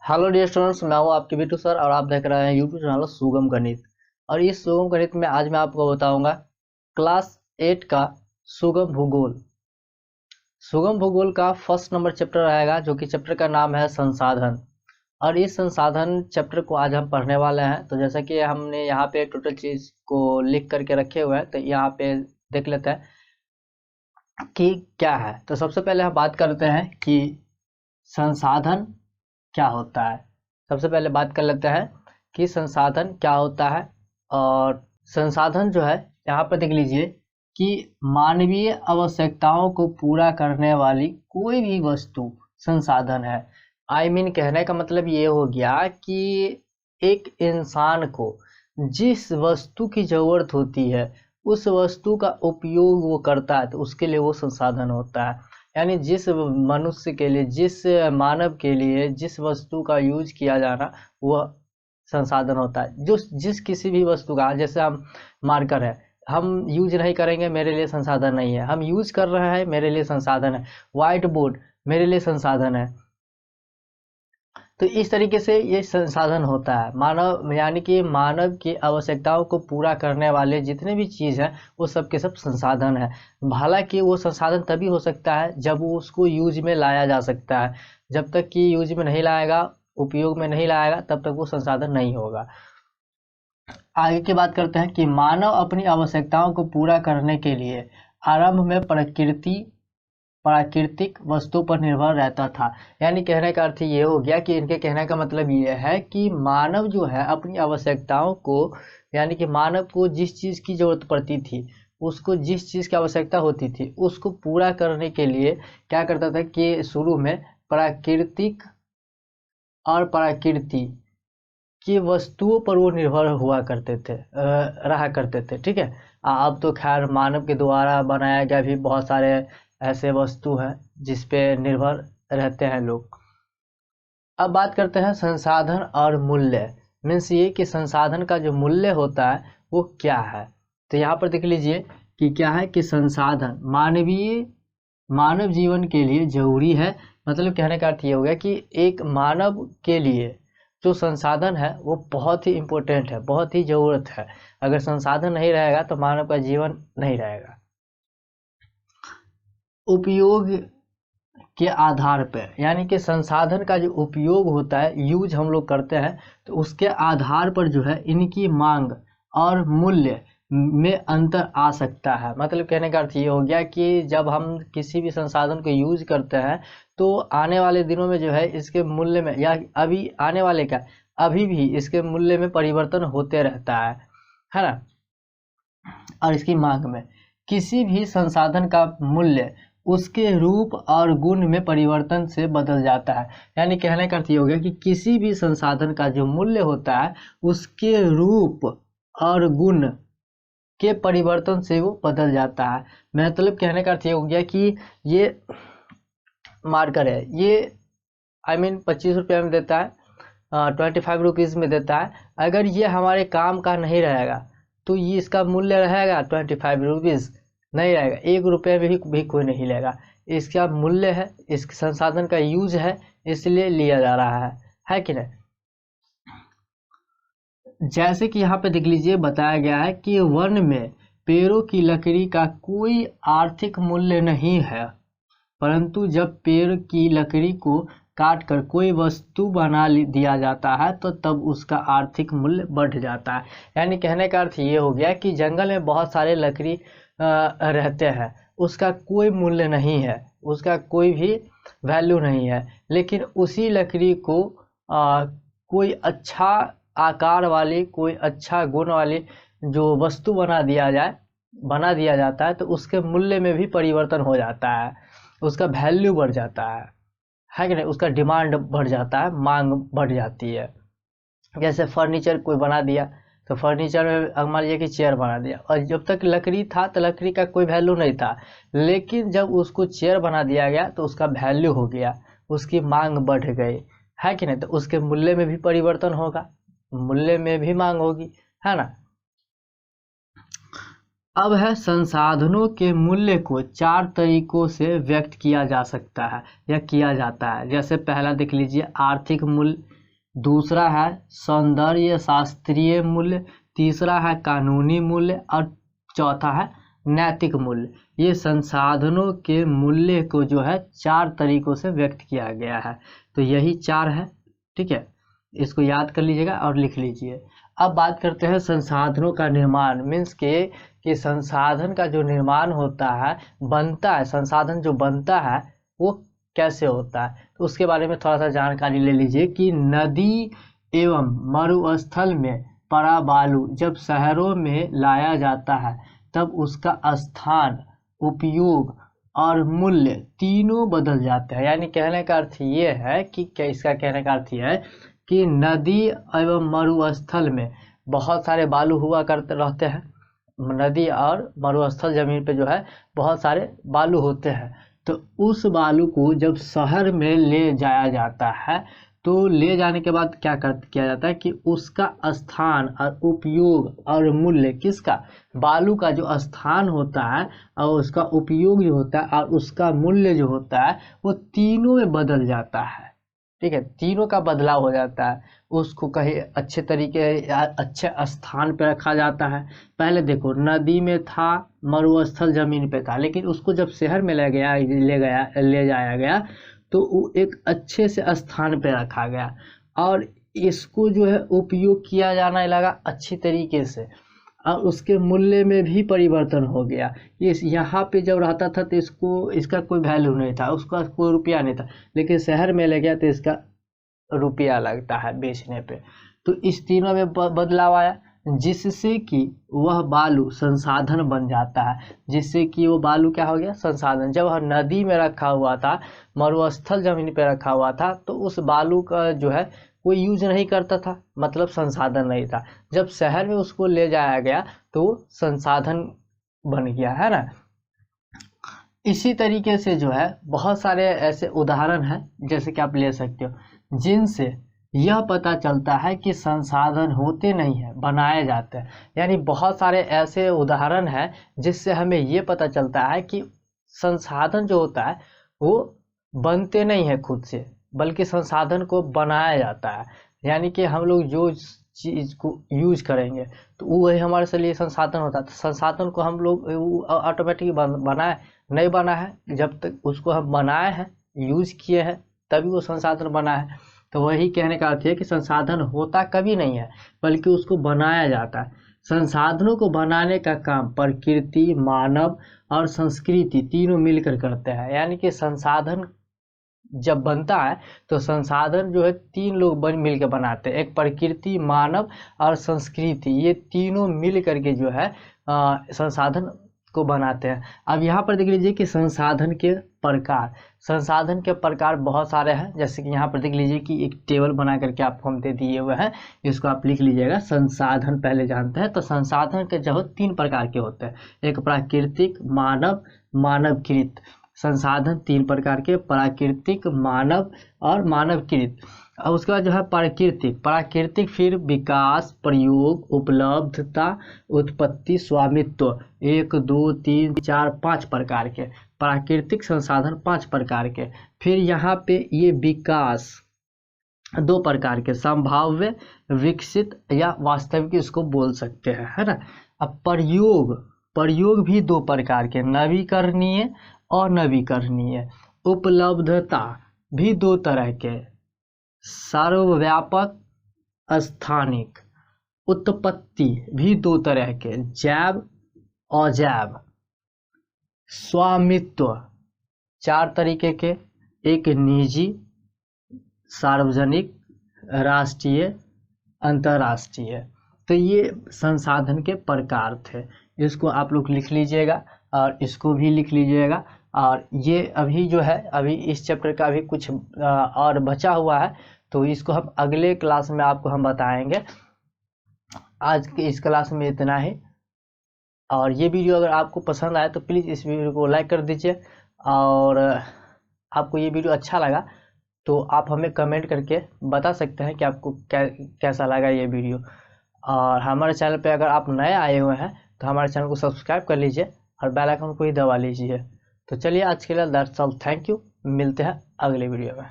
Hello dear students, मैं हूँ आपके बिट्टू सर और आप देख रहे हैं यूट्यूब चैनल सुगम गणित। और इस सुगम गणित में आज मैं आपको बताऊंगा क्लास 8 का सुगम भूगोल। सुगम भूगोल का फर्स्ट नंबर चैप्टर रहेगा, जो कि चैप्टर का नाम है संसाधन। और इस संसाधन चैप्टर को आज हम पढ़ने वाले हैं। तो जैसा कि हमने यहाँ पे टोटल चीज को लिख करके रखे हुए हैं, तो यहाँ पे देख लेते हैं कि क्या है। तो सबसे पहले हम बात करते हैं कि संसाधन क्या होता है। सबसे पहले बात कर लेते हैं कि संसाधन क्या होता है। और संसाधन जो है, यहाँ पर देख लीजिए कि मानवीय आवश्यकताओं को पूरा करने वाली कोई भी वस्तु संसाधन है। कहने का मतलब ये हो गया कि एक इंसान को जिस वस्तु की जरूरत होती है उस वस्तु का उपयोग वो करता है, तो उसके लिए वो संसाधन होता है। यानी जिस मनुष्य के लिए, जिस मानव के लिए जिस वस्तु का यूज किया जाना, वह संसाधन होता है। जो जिस किसी भी वस्तु का, जैसे हम मार्कर है, हम यूज नहीं करेंगे, मेरे लिए संसाधन नहीं है। हम यूज कर रहे हैं, मेरे लिए संसाधन है। व्हाइट बोर्ड मेरे लिए संसाधन है। तो इस तरीके से ये संसाधन होता है। मानव यानी कि मानव की आवश्यकताओं को पूरा करने वाले जितने भी चीज़ हैं वो सब के सब संसाधन है। हालांकि वो संसाधन तभी हो सकता है जब वो उसको यूज में लाया जा सकता है। जब तक कि यूज में नहीं लाएगा, उपयोग में नहीं लाएगा, तब तक वो संसाधन नहीं होगा। आगे की बात करते हैं कि मानव अपनी आवश्यकताओं को पूरा करने के लिए आरंभ में प्राकृतिक वस्तु पर निर्भर रहता था। यानी कहने का अर्थ ये हो गया कि इनके कहने का मतलब ये है कि मानव जो है अपनी आवश्यकताओं को, यानी कि मानव को जिस चीज़ की जरूरत पड़ती थी, उसको जिस चीज़ की आवश्यकता होती थी, उसको पूरा करने के लिए क्या करता था कि शुरू में प्राकृतिक और प्रकृति की वस्तुओं पर वो निर्भर हुआ करते थे, रहा करते थे। ठीक है। अब तो खैर मानव के द्वारा बनाया गया भी बहुत सारे ऐसे वस्तु हैं जिस पे निर्भर रहते हैं लोग। अब बात करते हैं संसाधन और मूल्य। मीन्स ये कि संसाधन का जो मूल्य होता है वो क्या है। तो यहाँ पर देख लीजिए कि क्या है कि संसाधन मानव जीवन के लिए जरूरी है। मतलब कहने का अर्थ ये हो गया कि एक मानव के लिए जो संसाधन है वो बहुत ही इम्पोर्टेंट है, बहुत ही ज़रूरत है। अगर संसाधन नहीं रहेगा तो मानव का जीवन नहीं रहेगा। उपयोग के आधार पर, यानी कि संसाधन का जो उपयोग होता है, यूज हम लोग करते हैं, तो उसके आधार पर जो है इनकी मांग और मूल्य में अंतर आ सकता है। मतलब कहने का अर्थ ये हो गया कि जब हम किसी भी संसाधन को यूज करते हैं तो आने वाले दिनों में जो है इसके मूल्य में, या अभी आने वाले का, अभी भी इसके मूल्य में परिवर्तन होते रहता है ना। और इसकी मांग में किसी भी संसाधन का मूल्य उसके रूप और गुण में परिवर्तन से बदल जाता है। यानी कहने का अर्थ ये हो गया कि किसी भी संसाधन का जो मूल्य होता है उसके रूप और गुण के परिवर्तन से वो बदल जाता है। मतलब कहने का अर्थ ये हो गया कि ये मार्कर है, ये 25 रुपया में देता है, 25 रुपीज़ में देता है। अगर ये हमारे काम का नहीं रहेगा तो ये इसका मूल्य रहेगा 25 रुपीज़, नहीं रहेगा। 1 रुपये में भी कोई नहीं लेगा। इसका मूल्य है, इस संसाधन का यूज है, इसलिए लिया जा रहा है कि नहीं। जैसे कि यहाँ पे देख लीजिए बताया गया है कि वन में पेड़ों की लकड़ी का कोई आर्थिक मूल्य नहीं है, परंतु जब पेड़ की लकड़ी को काट कर कोई वस्तु बना दिया जाता है तो तब उसका आर्थिक मूल्य बढ़ जाता है। यानी कहने का अर्थ ये हो गया कि जंगल में बहुत सारे लकड़ी रहते हैं, उसका कोई मूल्य नहीं है, उसका कोई भी वैल्यू नहीं है। लेकिन उसी लकड़ी को कोई अच्छा आकार वाली, कोई अच्छा गुण वाली जो वस्तु बना दिया जाता है, तो उसके मूल्य में भी परिवर्तन हो जाता है, उसका वैल्यू बढ़ जाता है कि नहीं। उसका डिमांड बढ़ जाता है, मांग बढ़ जाती है। जैसे फर्नीचर कोई बना दिया, तो फर्नीचर में मान लीजिए कि चेयर बना दिया, और जब तक लकड़ी था तो लकड़ी का कोई वैल्यू नहीं था। लेकिन जब उसको चेयर बना दिया गया तो उसका वैल्यू हो गया, उसकी मांग बढ़ गई, है कि नहीं। तो उसके मूल्य में भी परिवर्तन होगा, मूल्य में भी मांग होगी, है ना। अब है संसाधनों के मूल्य को 4 तरीकों से व्यक्त किया जा सकता है या किया जाता है। जैसे पहला देख लीजिए आर्थिक मूल्य, दूसरा है सौंदर्य शास्त्रीय मूल्य, तीसरा है कानूनी मूल्य और चौथा है नैतिक मूल्य। ये संसाधनों के मूल्य को जो है 4 तरीकों से व्यक्त किया गया है। तो यही 4 है, ठीक है, इसको याद कर लीजिएगा और लिख लीजिए। अब बात करते हैं संसाधनों का निर्माण, मीन्स के कि संसाधन का जो निर्माण होता है, बनता है, संसाधन जो बनता है वो कैसे होता है, तो उसके बारे में थोड़ा सा जानकारी ले लीजिए कि नदी एवं मरुस्थल में पड़ा बालू जब शहरों में लाया जाता है तब उसका स्थान, उपयोग और मूल्य तीनों बदल जाते हैं। यानी कहने का अर्थ ये है कि क्या, इसका कहने का अर्थ ये है कि नदी एवं मरुस्थल में बहुत सारे बालू हुआ करते रहते हैं। नदी और मरुस्थल जमीन पे जो है बहुत सारे बालू होते हैं। तो उस बालू को जब शहर में ले जाया जाता है तो ले जाने के बाद क्या किया जाता है कि उसका स्थान और उपयोग और मूल्य, किसका, बालू का जो स्थान होता है और उसका उपयोग जो होता है और उसका मूल्य जो होता है वो तीनों में बदल जाता है। ठीक है, तीनों का बदलाव हो जाता है। उसको कहीं अच्छे तरीके या अच्छे स्थान पे रखा जाता है। पहले देखो नदी में था, मरुस्थल जमीन पे था, लेकिन उसको जब शहर में ले जाया गया तो वो एक अच्छे से स्थान पे रखा गया और इसको जो है उपयोग किया जाने लगा अच्छी तरीके से और उसके मूल्य में भी परिवर्तन हो गया। ये यहाँ पे जब रहता था तो इसका कोई वैल्यू नहीं था, उसका कोई रुपया नहीं था, लेकिन शहर में ले गया तो इसका रुपया लगता है बेचने पे। तो इस तीनों में बदलाव आया, जिससे कि वह बालू संसाधन बन जाता है। जिससे कि वो बालू क्या हो गया, संसाधन। जब वह नदी में रखा हुआ था, मरुस्थल जमीन पे रखा हुआ था, तो उस बालू का जो है कोई यूज नहीं करता था, मतलब संसाधन नहीं था। जब शहर में उसको ले जाया गया तो संसाधन बन गया, है ना। इसी तरीके से जो है बहुत सारे ऐसे उदाहरण हैं जैसे कि आप ले सकते हो, जिनसे यह पता चलता है कि संसाधन होते नहीं है, बनाए जाते हैं। यानी बहुत सारे ऐसे उदाहरण हैं जिससे हमें ये पता चलता है कि संसाधन जो होता है वो बनते नहीं है खुद से, बल्कि संसाधन को बनाया जाता है। यानी कि हम लोग जो चीज़ को यूज करेंगे तो वही हमारे लिए संसाधन होता है। तो संसाधन को हम लोग ऑटोमेटिक बनाए नहीं बना है, जब तक उसको हम बनाए हैं, यूज किए हैं, तभी वो संसाधन बना है। तो वही कहने का अर्थ है कि संसाधन होता कभी नहीं है, बल्कि उसको बनाया जाता है। संसाधनों को बनाने का काम प्रकृति, मानव और संस्कृति तीनों मिलकर करते हैं। यानी कि संसाधन जब बनता है तो संसाधन जो है 3 लोग मिल के बनाते हैं, एक प्रकृति, मानव और संस्कृति, ये तीनों मिल करके जो है संसाधन को बनाते हैं। अब यहाँ पर देख लीजिए कि संसाधन के प्रकार बहुत सारे हैं। जैसे कि यहाँ पर देख लीजिए कि एक टेबल बना करके आपको हम दे दिए हुए हैं, इसको आप लिख लीजिएगा। संसाधन पहले जानते हैं, तो संसाधन के जो 3 प्रकार के होते हैं, एक प्राकृतिक, मानवकृत। संसाधन 3 प्रकार के, प्राकृतिक, मानव और मानवकृत। और उसके बाद जो है प्राकृतिक फिर विकास, प्रयोग, उपलब्धता, उत्पत्ति, स्वामित्व, 1 2 3 4 5 प्रकार के प्राकृतिक संसाधन, 5 प्रकार के। फिर यहाँ पे ये विकास 2 प्रकार के, संभाव्य, विकसित या वास्तविक इसको बोल सकते हैं, है ना। अब प्रयोग भी 2 प्रकार के, नवीकरणीय और नवीकरणीय। उपलब्धता भी 2 तरह के, सर्वव्यापक, स्थानिक। उत्पत्ति भी 2 तरह के, जैव, अजैव। स्वामित्व 4 तरीके के, एक निजी, सार्वजनिक, राष्ट्रीय, अंतर्राष्ट्रीय। तो ये संसाधन के प्रकार थे। इसको आप लोग लिख लीजिएगा और इसको भी लिख लीजिएगा। और ये अभी जो है, अभी इस चैप्टर का भी कुछ और बचा हुआ है, तो इसको हम अगले क्लास में आपको हम बताएंगे। आज के इस क्लास में इतना ही। और ये वीडियो अगर आपको पसंद आए तो प्लीज़ इस वीडियो को लाइक कर दीजिए, और आपको ये वीडियो अच्छा लगा तो आप हमें कमेंट करके बता सकते हैं कि आपको कैसा लगा ये वीडियो। और हमारे चैनल पे अगर आप नए आए हुए हैं तो हमारे चैनल को सब्सक्राइब कर लीजिए और बेल आइकन को ही दबा लीजिए। तो चलिए आज के लिए दैट्स ऑल, थैंक यू, मिलते हैं अगले वीडियो में।